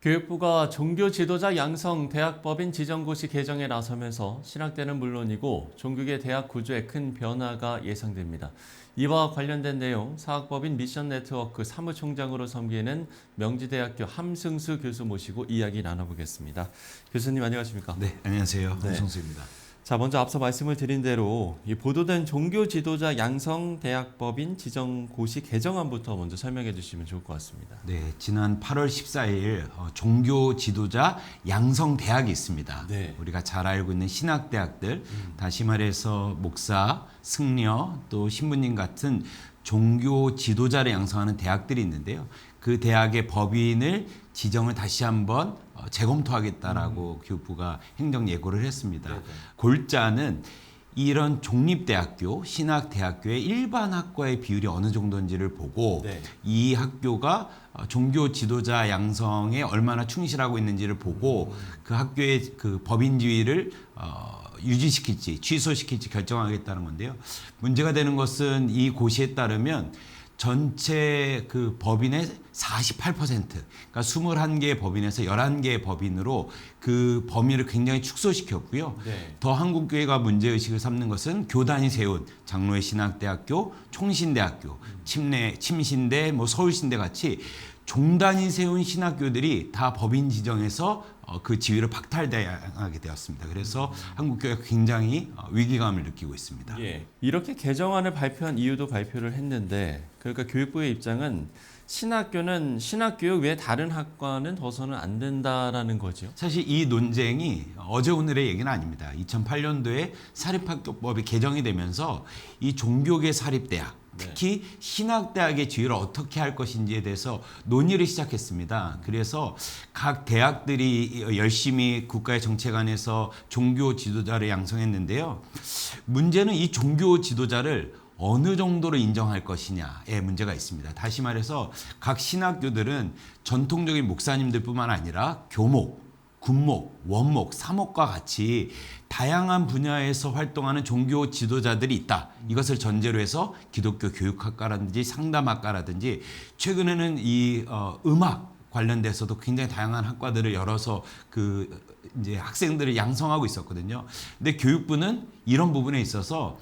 교육부가 종교 지도자 양성 대학법인 지정고시 개정에 나서면서 신학대는 물론이고 종교계 대학 구조에 큰 변화가 예상됩니다. 이와 관련된 내용 사학법인 미션네트워크 사무총장으로 섬기는 명지대학교 함승수 교수 모시고 이야기 나눠보겠습니다. 교수님 안녕하십니까? 네, 안녕하세요. 함승수입니다. 자, 먼저 앞서 말씀을 드린 대로 이 보도된 종교 지도자 양성 대학법인 지정고시 개정안부터 먼저 설명해 주시면 좋을 것 같습니다. 네, 지난 8월 14일 종교 지도자 양성 대학이 있습니다. 네. 우리가 잘 알고 있는 신학대학들, 다시 말해서 목사, 승려, 또 신부님 같은 종교 지도자를 양성하는 대학들이 있는데요. 그 대학의 법인을 지정을 다시 한번 재검토하겠다라고 교육부가 행정 예고를 했습니다. 네네. 골자는 이런 종립대학교, 신학대학교의 일반 학과의 비율이 어느 정도인지를 보고 네. 이 학교가 종교 지도자 양성에 얼마나 충실하고 있는지를 보고 그 학교의 그 법인 지위를 유지시킬지 취소시킬지 결정하겠다는 건데요. 문제가 되는 것은 이 고시에 따르면 전체 그 법인의 48%, 그러니까 21개의 법인에서 11개의 법인으로 그 범위를 굉장히 축소시켰고요. 네. 더 한국교회가 문제의식을 삼는 것은 교단이 세운 장로회 신학대학교, 총신대학교, 침신대, 서울신대 같이 종단이 세운 신학교들이 다 법인 지정에서 그 지위를 박탈당하게 되었습니다. 그래서 한국교회가 굉장히 위기감을 느끼고 있습니다. 예. 이렇게 개정안을 발표한 이유도 발표를 했는데 그러니까 교육부의 입장은 신학교는 신학교육 외에 다른 학과는 둬서는 안 된다라는 거죠. 사실 이 논쟁이 어제 오늘의 얘기는 아닙니다. 2008년도에 사립학교법이 개정이 되면서 이 종교계 사립대학, 특히 신학대학의 지위를 어떻게 할 것인지에 대해서 논의를 시작했습니다. 그래서 각 대학들이 열심히 국가의 정책 안에서 종교 지도자를 양성했는데요. 문제는 이 종교 지도자를 어느 정도로 인정할 것이냐에 문제가 있습니다. 다시 말해서 각 신학교들은 전통적인 목사님들뿐만 아니라 교목, 군목, 원목, 사목과 같이 다양한 분야에서 활동하는 종교 지도자들이 있다. 이것을 전제로 해서 기독교 교육학과라든지 상담학과라든지 최근에는 이 음악 관련돼서도 굉장히 다양한 학과들을 열어서 그 이제 학생들을 양성하고 있었거든요. 근데 교육부는 이런 부분에 있어서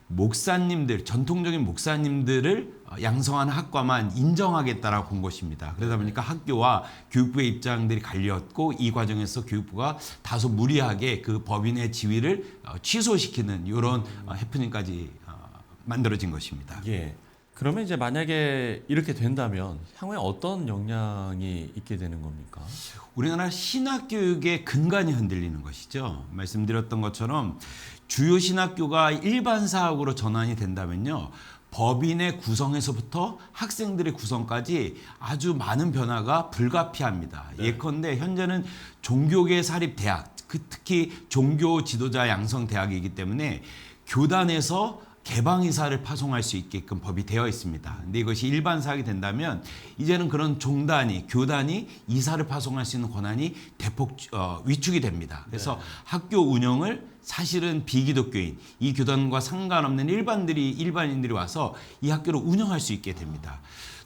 목사님들, 전통적인 목사님들을 양성하는 학과만 인정하겠다라고 본 것입니다. 그러다 보니까 학교와 교육부의 입장들이 갈렸고 이 과정에서 교육부가 다소 무리하게 그 법인의 지위를 취소시키는 이런 해프닝까지 만들어진 것입니다. 예. 그러면 이제 만약에 이렇게 된다면 향후에 어떤 영향이 있게 되는 겁니까? 우리나라 신학교육의 근간이 흔들리는 것이죠. 말씀드렸던 것처럼 주요 신학교가 일반 사학으로 전환이 된다면요. 법인의 구성에서부터 학생들의 구성까지 아주 많은 변화가 불가피합니다. 네. 예컨대 현재는 종교계 사립대학, 특히 종교 지도자 양성 대학이기 때문에 교단에서 개방이사를 파송할 수 있게끔 법이 되어 있습니다. 근데 이것이 일반 사학이 된다면 이제는 그런 종단이, 교단이 이사를 파송할 수 있는 권한이 대폭 위축이 됩니다. 그래서 학교 운영을 사실은 비기독교인, 이 교단과 상관없는 일반인들이 와서 이 학교를 운영할 수 있게 됩니다.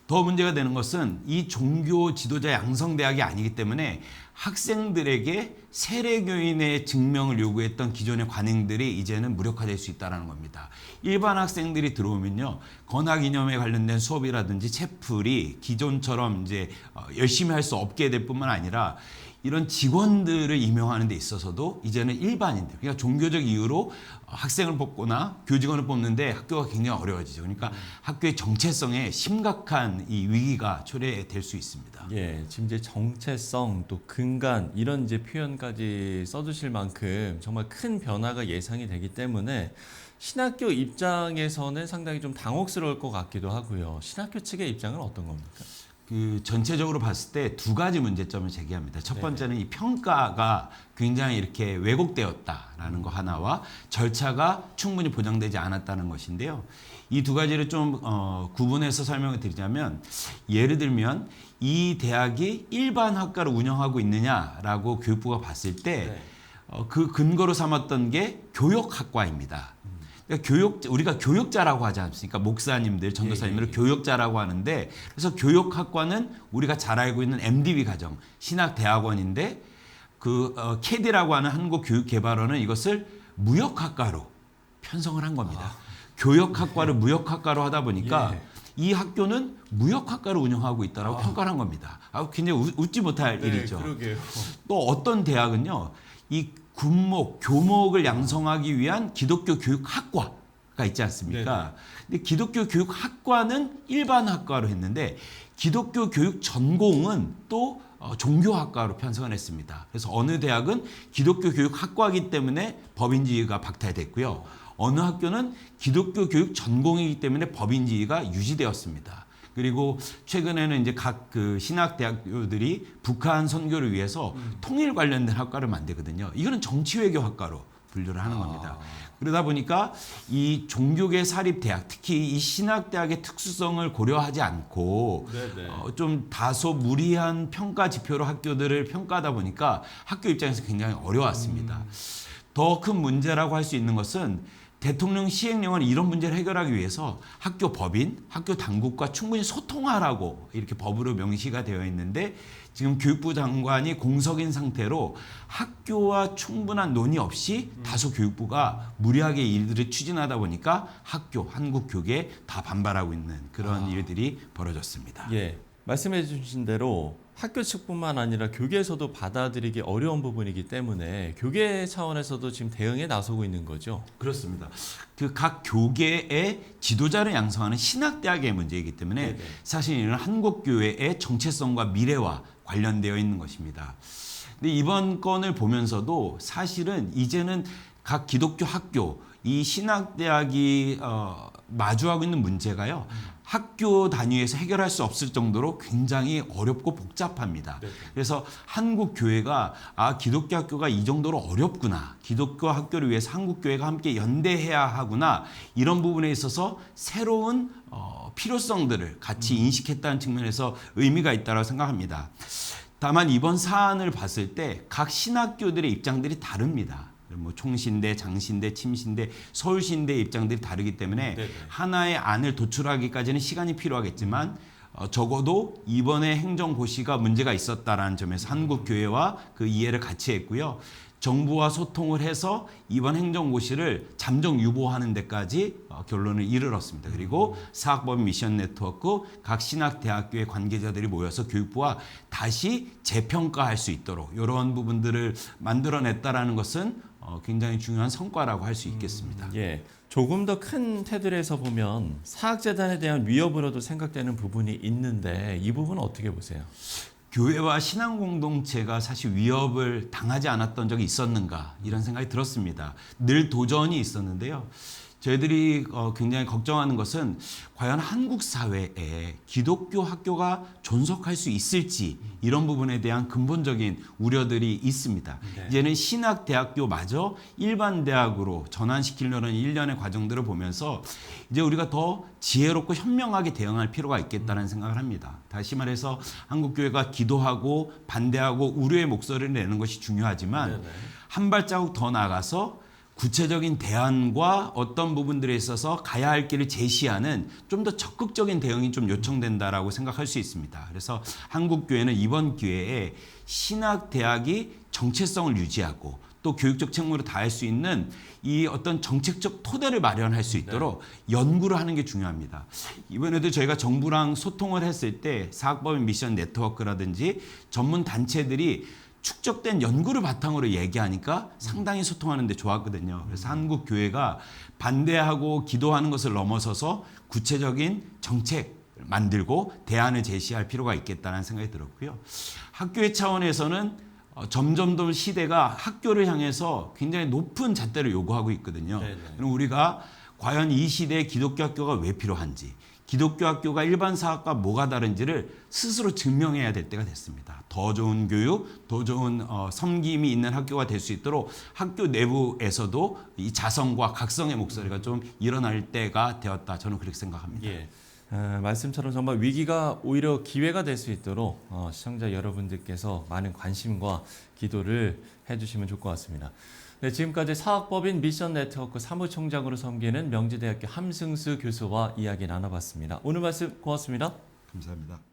더 문제가 되는 것은 이 종교 지도자 양성대학이 아니기 때문에 학생들에게 세례교인의 증명을 요구했던 기존의 관행들이 이제는 무력화될 수 있다는 겁니다. 일반 학생들이 들어오면요, 건학 이념에 관련된 수업이라든지 채플이 기존처럼 이제 열심히 할 수 없게 될 뿐만 아니라 이런 직원들을 임용하는 데 있어서도 이제는 일반인들, 그러니까 종교적 이유로 학생을 뽑거나 교직원을 뽑는데 학교가 굉장히 어려워지죠. 그러니까 학교의 정체성에 심각한 이 위기가 초래될 수 있습니다. 예, 지금 이제 정체성 또 근간 이런 이제 표현까지 써주실 만큼 정말 큰 변화가 예상이 되기 때문에 신학교 입장에서는 상당히 좀 당혹스러울 것 같기도 하고요. 신학교 측의 입장은 어떤 겁니까? 그 전체적으로 봤을 때 두 가지 문제점을 제기합니다. 첫 번째는 이 평가가 굉장히 이렇게 왜곡되었다라는 거 하나와 절차가 충분히 보장되지 않았다는 것인데요. 이 두 가지를 좀 구분해서 설명을 드리자면, 예를 들면 이 대학이 일반 학과를 운영하고 있느냐라고 교육부가 봤을 때 그 근거로 삼았던 게 교역학과입니다. 그러니까 우리가 교육자라고 하지 않습니까? 목사님들, 전도사님들을 예. 교육자라고 하는데, 그래서 교육학과는 우리가 잘 알고 있는 MDB 과정, 신학대학원인데 캐디라고 하는 한국교육개발원은 이것을 무역학과로 편성을 한 겁니다. 교역학과를 무역학과로 하다 보니까 예. 이 학교는 무역학과를 운영하고 있다라고 평가를 한 겁니다. 굉장히 웃지 못할 일이죠. 그러게요. 또 어떤 대학은요, 이 교목을 양성하기 위한 기독교 교육학과가 있지 않습니까? 근데 기독교 교육학과는 일반 학과로 했는데 기독교 교육 전공은 또 종교학과로 편성을 했습니다. 그래서 어느 대학은 기독교 교육학과이기 때문에 법인지위가 박탈됐고요. 어느 학교는 기독교 교육 전공이기 때문에 법인지위가 유지되었습니다. 그리고 최근에는 이제 각 신학대학교들이 북한 선교를 위해서 통일 관련된 학과를 만들거든요. 이거는 정치외교학과로 분류를 하는 겁니다. 그러다 보니까 이 종교계 사립대학, 특히 이 신학대학의 특수성을 고려하지 않고 좀 다소 무리한 평가 지표로 학교들을 평가하다 보니까 학교 입장에서 굉장히 어려웠습니다. 더 큰 문제라고 할 수 있는 것은 대통령 시행령은 이런 문제를 해결하기 위해서 학교 법인, 학교 당국과 충분히 소통하라고 이렇게 법으로 명시가 되어 있는데 지금 교육부 장관이 공석인 상태로 학교와 충분한 논의 없이 다소 교육부가 무리하게 일들을 추진하다 보니까 한국교계에 다 반발하고 있는 그런 일들이 벌어졌습니다. 예, 말씀해 주신 대로 학교 측뿐만 아니라 교계에서도 받아들이기 어려운 부분이기 때문에 교계 차원에서도 지금 대응에 나서고 있는 거죠. 그렇습니다. 각 교계의 지도자를 양성하는 신학대학의 문제이기 때문에 사실 이는 한국교회의 정체성과 미래와 관련되어 있는 것입니다. 근데 이번 건을 보면서도 사실은 이제는 각 기독교 학교, 이 신학대학이 마주하고 있는 문제가요. 학교 단위에서 해결할 수 없을 정도로 굉장히 어렵고 복잡합니다. 그래서 한국 교회가 기독교 학교가 이 정도로 어렵구나. 기독교 학교를 위해서 한국 교회가 함께 연대해야 하구나. 이런 부분에 있어서 새로운 필요성들을 같이 인식했다는 측면에서 의미가 있다고 생각합니다. 다만 이번 사안을 봤을 때 각 신학교들의 입장들이 다릅니다. 총신대, 장신대, 침신대, 서울신대 입장들이 다르기 때문에 하나의 안을 도출하기까지는 시간이 필요하겠지만 적어도 이번에 행정고시가 문제가 있었다라는 점에서 한국교회와 그 이해를 같이 했고요. 정부와 소통을 해서 이번 행정고시를 잠정 유보하는 데까지 결론을 이르렀습니다. 그리고 사학법인 미션 네트워크 각 신학대학교의 관계자들이 모여서 교육부와 다시 재평가할 수 있도록 이런 부분들을 만들어냈다라는 것은 굉장히 중요한 성과라고 할 수 있겠습니다. 예, 조금 더 큰 테두리에서 보면 사학재단에 대한 위협으로도 생각되는 부분이 있는데 이 부분은 어떻게 보세요? 교회와 신앙 공동체가 사실 위협을 당하지 않았던 적이 있었는가 이런 생각이 들었습니다. 늘 도전이 있었는데요. 저희들이 굉장히 걱정하는 것은 과연 한국 사회에 기독교 학교가 존속할 수 있을지 이런 부분에 대한 근본적인 우려들이 있습니다. 이제는 신학대학교마저 일반 대학으로 전환시키려는 일련의 과정들을 보면서 이제 우리가 더 지혜롭고 현명하게 대응할 필요가 있겠다는 생각을 합니다. 다시 말해서 한국교회가 기도하고 반대하고 우려의 목소리를 내는 것이 중요하지만 한 발자국 더 나아가서 구체적인 대안과 어떤 부분들에 있어서 가야 할 길을 제시하는 좀 더 적극적인 대응이 좀 요청된다라고 생각할 수 있습니다. 그래서 한국교회는 이번 기회에 신학대학이 정체성을 유지하고 또 교육적 책무를 다할 수 있는 이 어떤 정책적 토대를 마련할 수 있도록 연구를 하는 게 중요합니다. 이번에도 저희가 정부랑 소통을 했을 때 사학법인 미션 네트워크라든지 전문 단체들이 축적된 연구를 바탕으로 얘기하니까 상당히 소통하는 데 좋았거든요. 그래서 한국 교회가 반대하고 기도하는 것을 넘어서서 구체적인 정책 만들고 대안을 제시할 필요가 있겠다는 생각이 들었고요. 학교의 차원에서는 점점 더 시대가 학교를 향해서 굉장히 높은 잣대를 요구하고 있거든요. 그럼 우리가 과연 이 시대에 기독교 학교가 왜 필요한지, 기독교 학교가 일반 사학과 뭐가 다른지를 스스로 증명해야 될 때가 됐습니다. 더 좋은 교육, 더 좋은 섬김이 있는 학교가 될 수 있도록 학교 내부에서도 이 자성과 각성의 목소리가 좀 일어날 때가 되었다. 저는 그렇게 생각합니다. 예. 말씀처럼 정말 위기가 오히려 기회가 될 수 있도록 시청자 여러분들께서 많은 관심과 기도를 해주시면 좋을 것 같습니다. 네, 지금까지 사학법인 미션 네트워크 사무총장으로 섬기는 명지대학교 함승수 교수와 이야기 나눠봤습니다. 오늘 말씀 고맙습니다. 감사합니다.